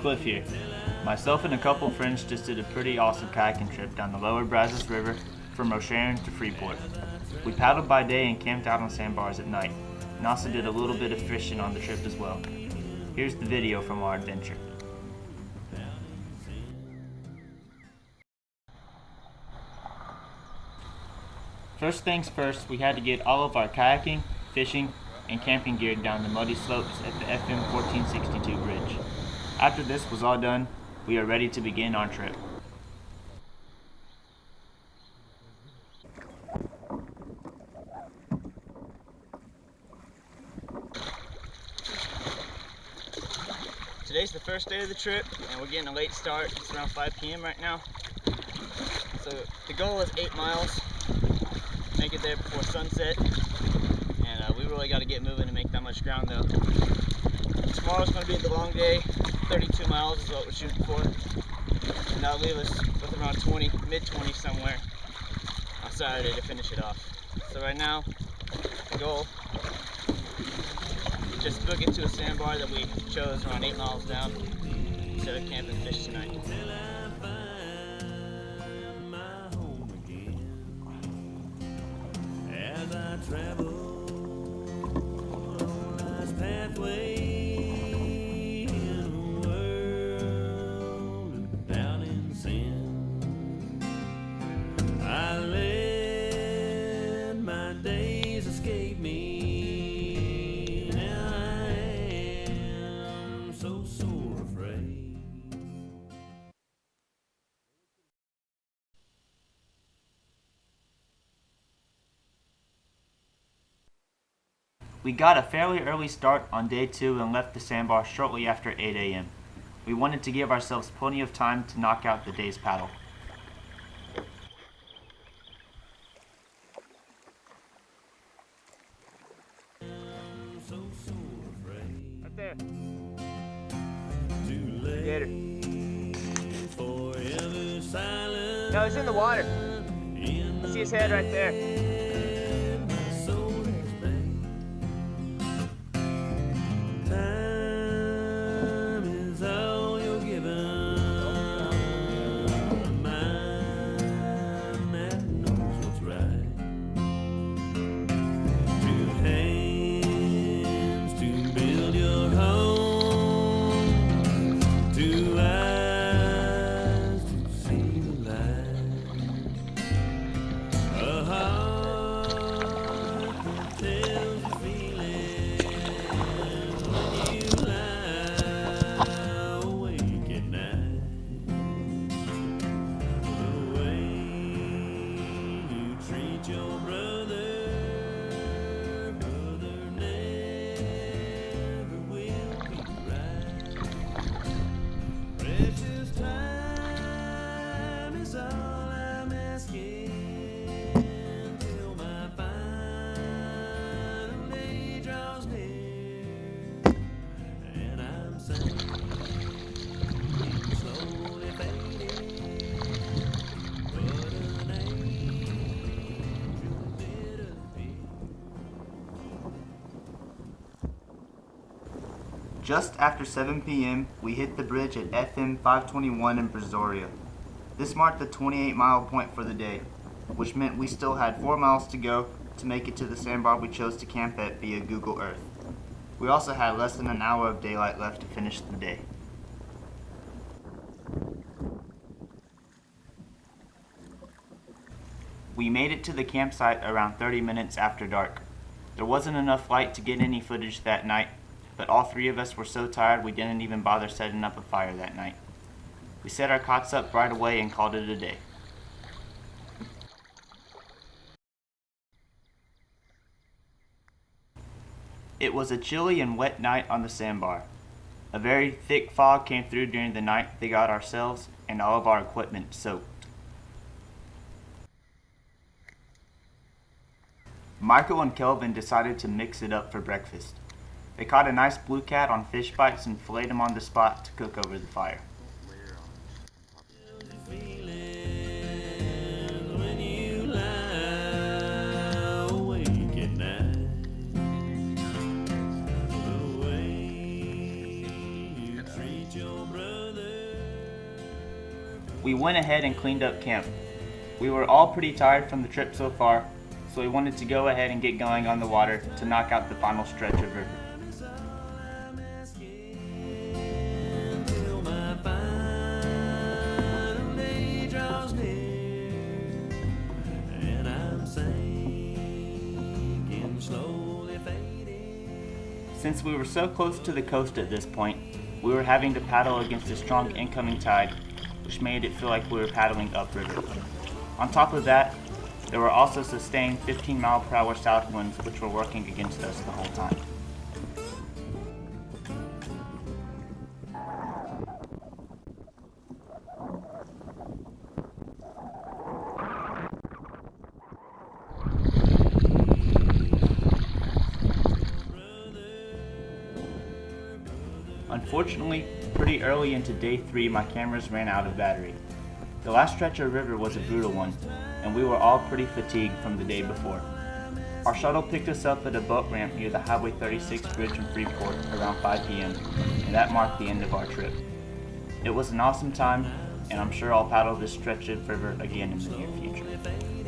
Cliff here. Myself and a couple friends just did a pretty awesome kayaking trip down the lower Brazos River from Rosharon to Freeport. We paddled by day and camped out on sandbars at night, and also did a little bit of fishing on the trip as well. Here's the video from our adventure. First things first, we had to get all of our kayaking, fishing, and camping gear down the muddy slopes at the FM 1462 bridge. After this was all done, we are ready to begin our trip. Today's the first day of the trip, and we're getting a late start. It's around 5 p.m. right now. So the goal is 8 miles. Make it there before sunset, and we really got to get moving to make that much ground though. Tomorrow's going to be the long day. 32 miles is what we're shooting for, and that'll leave us with around mid-20 somewhere on Saturday to finish it off. So right now, the goal is just book it to a sandbar that we chose around 8 miles down instead of camping fish tonight. Travel on life's pathway in a world down in sin. I let my days escape me. Now I am so afraid. We got a fairly early start on day 2 and left the sandbar shortly after 8 a.m. We wanted to give ourselves plenty of time to knock out the day's paddle. Right there. Get her. No, it's in the water. I see his head right there. Just after 7 p.m., we hit the bridge at FM 521 in Brazos. This marked the 28-mile point for the day, which meant we still had 4 miles to go to make it to the sandbar we chose to camp at via Google Earth. We also had less than an hour of daylight left to finish the day. We made it to the campsite around 30 minutes after dark. There wasn't enough light to get any footage that night, but all 3 of us were so tired we didn't even bother setting up a fire that night. We set our cots up right away and called it a day. It was a chilly and wet night on the sandbar. A very thick fog came through during the night that got ourselves and all of our equipment soaked. Michael and Kelvin decided to mix it up for breakfast. They caught a nice blue cat on fish bites and filleted him on the spot to cook over the fire. Your brother. We went ahead and cleaned up camp. We were all pretty tired from the trip so far, so we wanted to go ahead and get going on the water to knock out the final stretch of river. Since we were so close to the coast at this point, we were having to paddle against a strong incoming tide, which made it feel like we were paddling upriver. On top of that, there were also sustained 15-mile-per-hour south winds which were working against us the whole time. Unfortunately, pretty early into day 3, my cameras ran out of battery. The last stretch of river was a brutal one, and we were all pretty fatigued from the day before. Our shuttle picked us up at a boat ramp near the Highway 36 bridge in Freeport around 5 p.m., and that marked the end of our trip. It was an awesome time, and I'm sure I'll paddle this stretch of river again in the near future.